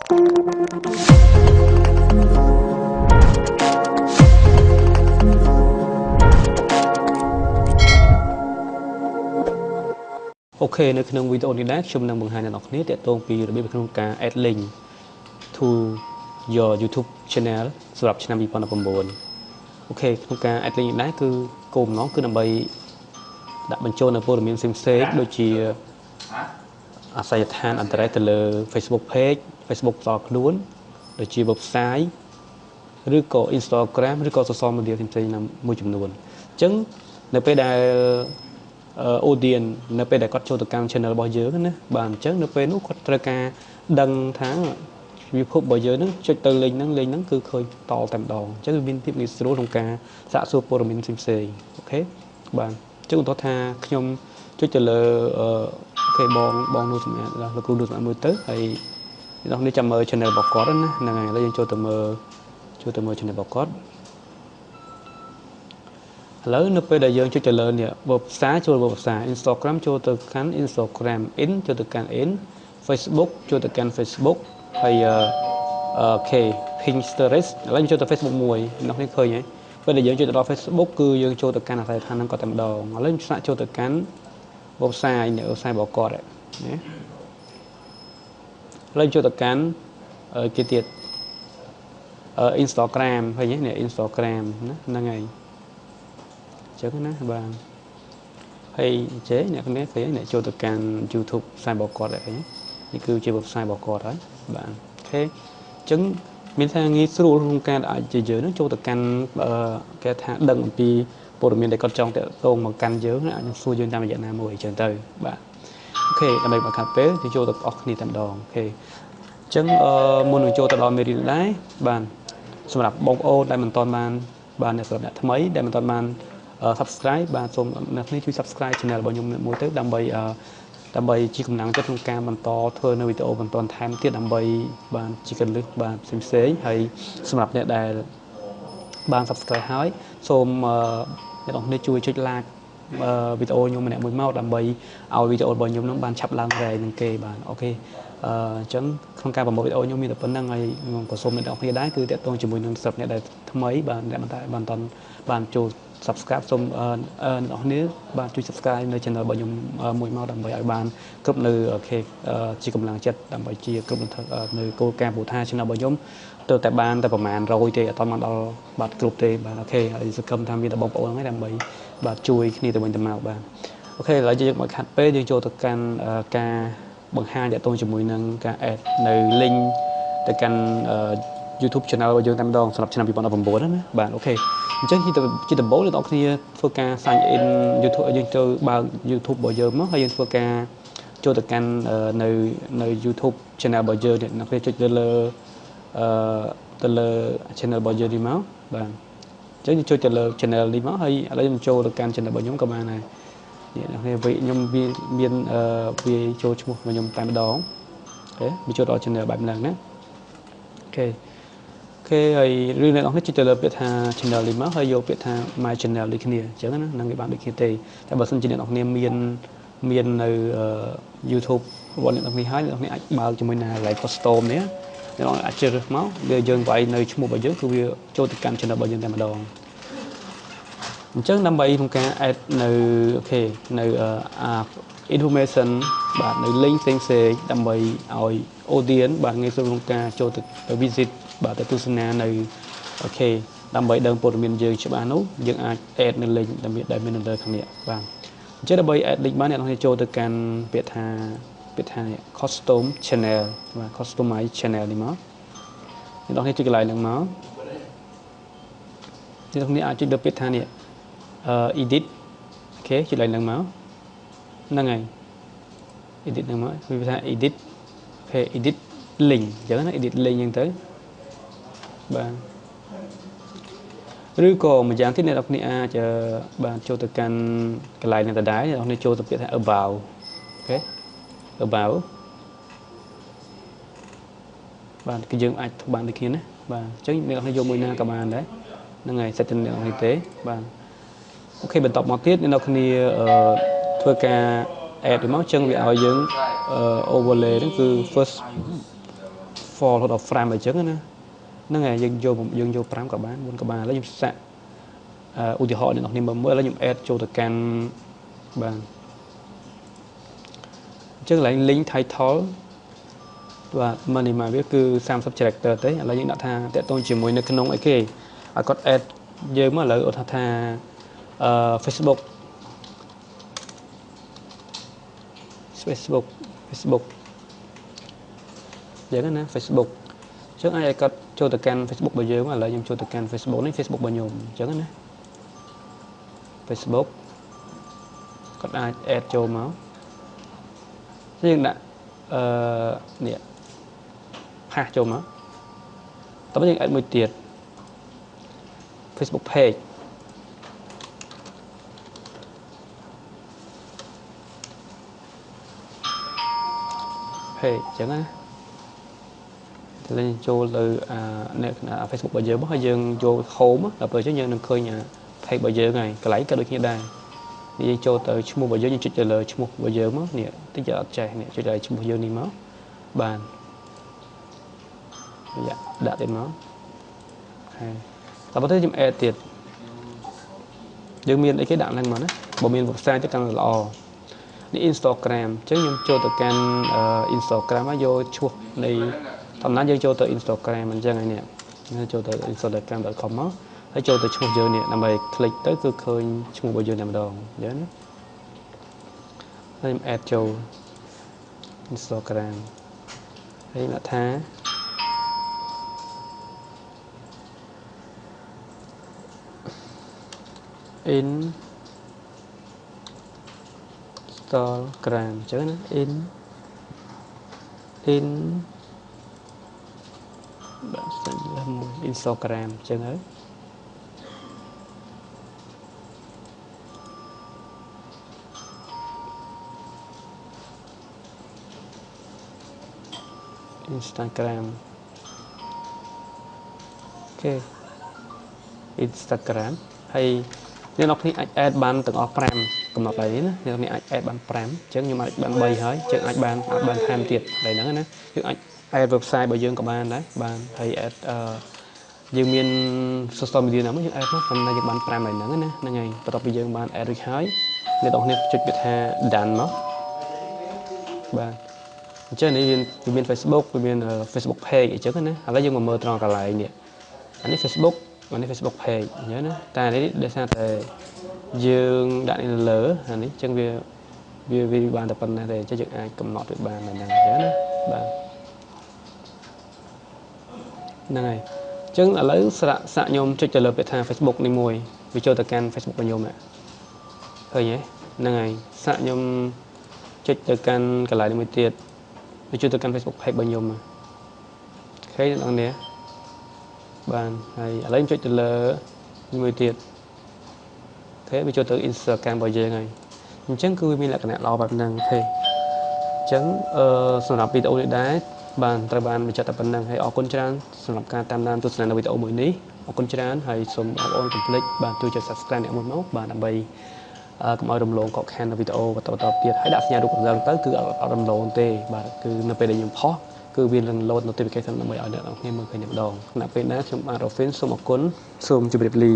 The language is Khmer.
អូខេនៅក្នុងវីដេអូនេះដែរខ្ញុំនឹងបង្ហាញអ្នកនរគ្នាទាក់ទងពីរបៀបក្នុងការ add link to your YouTube channel សម្រាប់ឆ្នាំ2019អូខេក្នុងការ add link នេះដែរគឺគោលបំណងគឺដើម្បីដាក់បញ្ចូលនៅព័ត៌មានផ្សេងៗដូចជាអាសយដ្ឋាន address ទៅលើ Facebook page Facebook ផ្ទាល់ខ្លួនដូចជា website ឬក៏ Instagram ឬក៏ social media ផ្សេងៗមួយចំនួនអញ្ចឹងនៅពេលដែលaudience នៅពេលដែលគាត់ចូលទៅកាន់ channel របស់យើងណាបាទអញ្ចឹងនៅពេលនោះគាត់ត្រូវការដឹងថា YouTube របស់យើងហ្នឹងចុចទៅ link ហ្នឹងគឺឃើញតតែម្ដងអញ្ចឹងវាមានភាពងាយស្រួលក្នុងការសាកសួរព័ត៌មានផ្សេងៗអូខេបាទអញ្ចឹងឧទាហរណ៍ថាខ្ញុំចុចទៅលើអូខេបងនោះសម្រាប់លោកគ្រូនោះសម្រាប់មើលទៅហើយអ្នកនរចាំមើល channel របស់គាត់ណាហ្នឹងហើយឥឡូវយើងចូលទៅមើល channel របស់គាត់ឥឡូវនៅពេលដែលយើងចុចទៅលើនេះ website ចូល website Instagram ចូលទៅកាន់ Instagram in ចូលទៅកាន់ in Facebook ចូលទៅកាន់ Facebook ហើយអូខេ Pinterest ឥឡូវយើងចូលទៅ Facebook មួយអ្នកនេះឃើញហើយពេលដែលយើងចូលទៅដល់ Facebook គឺយើងចូលទៅកាន់អាសយដ្ឋានហ្នឹងគាត់តែម្ដងឥឡូវឆ្លាក់ចូលទៅកាន់ website នេះ website របស់គាត់ណាឥឡូវចូលទៅកាន់គេទៀតInstagram ឃើញទេនេះ Instagram ណាហ្នឹងហើយចឹងណាបាទហើយចេះអ្នកគ្នាឃើញអ្នកចូលទៅកាន់ YouTube ផ្សាយរបស់គាត់ហើយនេះគឺជា website របស់គាត់ហើយបាទអូខេអញ្ចឹងមានថាងាយស្រួលក្នុងការអាចជាយើងនឹងចូលទៅកាន់គេថាដឹងអំពីព័ត៌មានដែលគាត់ចង់តាក់ទងមកកាន់យើងអាចនឹងសួរយើងតាមរយៈណាមួយអញ្ចឹងទៅបាទអូខេដើម្បីបង្កើតពេលទៅចូលទៅអស់គ្នាតែម្ដងអូខេអញ្ចឹងមុននឹងចូលទៅដល់មេរៀនដែរបាទសម្រាប់បងប្អូនដែលមិនទាន់បានសម្រាប់អ្នកថ្មីដែលមិនទាន់បានsubscribe បាទសូមអ្នកនេះជួយ subscribe channel របស់ខ្ញុំមួយទៅដើម្បីជាកម្លាំងចិត្តក្នុងការបន្តធ្វើនៅវីដេអូបន្តថែមទៀតដើម្បីបានជាកលឹះបាទផ្សេងហើយសម្រាប់អ្នកដែលបាន subscribe ហើយសូមអ្នកនរជួយចុច like វីដេអូខ្ញុំម្នាក់មួយមកដើម្បីឲ្យវីដេអូរបស់ខ្ញុំនឹងបានឆាប់ឡើងរែងនឹងគេបាទអូខេអញ្ចឹងក្នុងការប្រមូលវីដេអូខ្ញុំមានតែប៉ុណ្្នឹងហើយខ្ញុំក៏សូមអ្នកនរគ្នាដែរគឺតាក់ទងជាមួយនឹងសម្រាប់អ្នកដែលថ្មីបាទអ្នកបានចូល subscribe សូមអ្នកនរគ្នាបាទជួយ subscribe នៅ channel របស់ខ្ញុំមួយមកដើម្បីឲ្យបានគ្រប់នៅអូខេជាកម្លាំងចិត្តដើម្បីជាគ្រប់នៅគោលការណ៍ព្រោះថា channel របស់ខ្ញុំទៅតែបានតែប្រហែល100ទេអត់ទាន់បានដល់បាទគ្រប់ទេបាទអូខេហើយសង្ឃឹមថាមានតែបងប្អូនហ្នឹងដើម្បីបាទជួយគ្នាទៅវិញទៅមកបាទអូខេឥឡូវយើងមកខាត់ពេលយើងចូលទៅកាន់ការបង្ហាញតាក់ទងជាមួយនឹងការ add នៅ link ទៅកាន់ YouTube channel របស់យើងតែម្ដងសម្រាប់ឆ្នាំ2019ណាបាទអូខេអញ្ចឹងជាដំបូងអ្នកនរគ្នាធ្វើការ sign in YouTube យើងចូលបើក YouTube របស់យើងមកហើយយើងធ្វើការចូលទៅកាន់នៅ YouTube channel របស់យើងអ្នកនរគ្នាចុចទៅលើ channel របស់យើងនេះមកបាទអញ្ចឹងចុចទៅលើ channel នេះមកហើយឥឡូវខ្ញុំចូលទៅកាន់ channel របស់ខ្ញុំក៏បានដែរនេះអ្នកគ្នាខ្ញុំមានវាចូលឈ្មោះរបស់ខ្ញុំតែម្ដងអូខេវាចូលដល់ channel បែបហ្នឹងណាអូខេហើយរឿងអ្នកនរគ្នាចុចទៅលើពាក្យថា channel នេះមកហើយយកពាក្យថា my channel ដូចគ្នាអញ្ចឹងណានឹងវាបានដូចគ្នាទេតែបើសិនជាអ្នកនរគ្នាមាននៅ YouTube របស់អ្នកនរគ្នាហើយអ្នកនរគ្នាអាចបើកជាមួយនឹង live custom នេះអ្នកនរអាចជ្រើសរើសមកវាយើងវាយនៅឈ្មោះរបស់យើងគឺវាចូលទៅកាន់ channel របស់យើងតែម្ដងអញ្ចឹងដើម្បីក្នុងការ add នៅអូខេនៅinformation បាទនៅ link ផ្សេងដើម្បីឲ្យ audience បាទងាយស្រួលក្នុងការចូលទៅ visit បាទទៅទស្សនានៅអូខេដើម្បីដឹងព័ត៌មានយើងច្បាស់នោះយើងអាច add នៅ link ដែលមាននៅលើខាងនេះបាទអញ្ចឹងដើម្បី add link បានអ្នកនរចូលទៅកាន់ពាក្យថា custom channel បាទ customize channel នេះមកអ្នកនរចុចកន្លែងហ្នឹងមកអ្នកនរអាចចុចលើពាក្យថានេះedit អូខេចុចកន្លែងហ្នឹងមកហ្នឹងហើយ edit ហ្នឹងមកវាថា edit អូខេ edit link អញ្ចឹងណា edit link អញ្ចឹងទៅបាទឬក៏ម្យ៉ាងទៀតអ្នកនរគ្នាអាចបានចូលទៅកាន់កន្លែងនេះដដែលអ្នកនរចូលទៅពាក្យថា about អូខេ about បាទគឺយើងអាចធ្វើបានដូចគ្នាណាបាទអញ្ចឹងអ្នកនរយកមួយណាក៏បានដែរហ្នឹងហើយសិតតែអ្នកនរទេបាទអូខេបន្តមកទៀតអ្នកនរគ្នាធ្វើការ add មកអញ្ចឹងវាឲ្យយើងoverlay ហ្នឹងគឺ for រហូតដល់ frame អញ្ចឹងណាហ្នឹងហើយយើងយក5ក៏បាន4ក៏បានឥឡូវខ្ញុំសាក់ឧទាហរណ៍អ្នកនរគ្នាមើលឥឡូវខ្ញុំ add ចូលទៅកាន់បាទអញ្ចឹងឡើង link title បាទមកនេះមកវាគឺ30 character ទេឥឡូវយើងដាក់ថាតកតងជាមួយនៅក្នុងអីគេឲ្យគាត់ add យើងមកឥឡូវថា Facebook យ៉ាងណា Facebook អញ្ចឹងអាចឲ្យគាត់ចូលទៅកាន់ Facebook របស់យើងឥឡូវខ្ញុំចូលទៅកាន់ Facebook នេះ Facebook របស់ខ្ញុំអញ្ចឹងណា Facebook គាត់អាច add ចូលមកយើងដាក់នេះផាសចូលមកតោះយើង add មួយទៀត Facebook page អញ្ចឹងណាលេងចូលទៅអ្នក Facebook របស់យើងមកហើយយើងយក home ដល់ពេលអញ្ចឹងយើងនឹងឃើញ page របស់យើងហើយកន្លែងក៏ដូចគ្នាដែរយើងចូលទៅឈ្មោះរបស់យើងចុចទៅលើឈ្មោះរបស់យើងមកនេះតិចអត់ចេះនេះចុចទៅឈ្មោះយើងនេះមកបានដាក់ទៀតមកហើយតើបើទៅខ្ញុំ add ទៀតយើងមានអីគេដាក់ឡើងមកណាបើមាន website ទៅកាន់ល្អនេះ Instagram អញ្ចឹងខ្ញុំចូលទៅកាន់ Instagram មកយកឈ្មោះនៃតំណាងយើងចូលទៅ Instagram អញ្ចឹងហើយនេះចូលទៅ instagram.com មកហើយចូលទៅឈ្មោះយើងនេះដើម្បី click ទៅគឺឃើញឈ្មោះរបស់យើងតែម្ដងអញ្ចឹងណាហើយខ្ញុំ add ចូល Instagram ហើយដាក់ថាInstagram អញ្ចឹងណាបាទស្អីលើមួយ Instagram អញ្ចឹងហើយInstagram អូខេ Instagram ហើយអ្នកនរគ្នាអាច add បានទាំងអស់5កំណត់ហើយណាអ្នកនរគ្នាអាច add បាន5អញ្ចឹងខ្ញុំអាចបាន3ហើយអញ្ចឹងអាចបានថែមទៀតហើយហ្នឹងណាយើងអាច add website របស់យើងក៏បានដែរបានហើយ add យើងមាន social media ណាមួយយើង add មកប៉ុន្តែយើងបាន5ហើយហ្នឹងណាហ្នឹងហើយបន្ទាប់ពីយើងបាន add រួចហើយអ្នកនរគ្នាចុចវាថា done មកបាទអញ្ចឹងនេះវាមាន Facebook វាមាន Facebook page អញ្ចឹងណាឥឡូវយើងមកមើលត្រង់កន្លែងនេះអានេះ Facebook អានេះ Facebook page អញ្ចឹងណាតែនេះដោយសារតែយើងដាក់នេះលើអានេះអញ្ចឹងវាបានតែប៉ុណ្ណេះទេអញ្ចឹងយើងអាចកំណត់វាបានតែហ្នឹងអញ្ចឹងណាបាទហ្នឹងហើយអញ្ចឹងឥឡូវសាក់ខ្ញុំចុចទៅលើពាក្យថា Facebook នេះមួយវាចូលទៅកាន់ Facebook របស់ខ្ញុំឃើញទេហ្នឹងហើយសាក់ខ្ញុំចុចទៅកាន់កន្លែងនេះមួយទៀតវាចូលទៅកាន់ Facebook page របស់ខ្ញុំឃើញអ្នកនរបានហើយឥឡូវខ្ញុំចុចទៅលើមួយទៀតអូខេវាចូលទៅ Instagram របស់យើងហើយអញ្ចឹងគឺវាមានលក្ខណៈល្អបែបហ្នឹងអូខេអញ្ចឹងសម្រាប់វីដេអូនេះដែរបានត្រូវបានបញ្ចប់តែប៉ុណ្្នឹងហើយអរគុណច្រើនសម្រាប់ការតាមដានទស្សនានៅវីដេអូមួយនេះអរគុណច្រើនហើយសូមបងប្អូនកុំភ្លេចបាទជួយចុច Subscribe អ្នកមុនមកបាទដើម្បីកុំឲ្យរំលងកកខាននៅវីដេអូបន្តទៀតហើយដាក់សញ្ញារូបកណ្ដឹងទៅគឺអត់រំលងទេបាទគឺនៅពេលដែលខ្ញុំផុសគឺវានឹង load notification ដើម្បីឲ្យអ្នកនរគ្នាមើលឃើញតែម្ដងខណៈពេលណាខ្ញុំបាទ Rofin សូមអរគុណសូមជម្រាបលា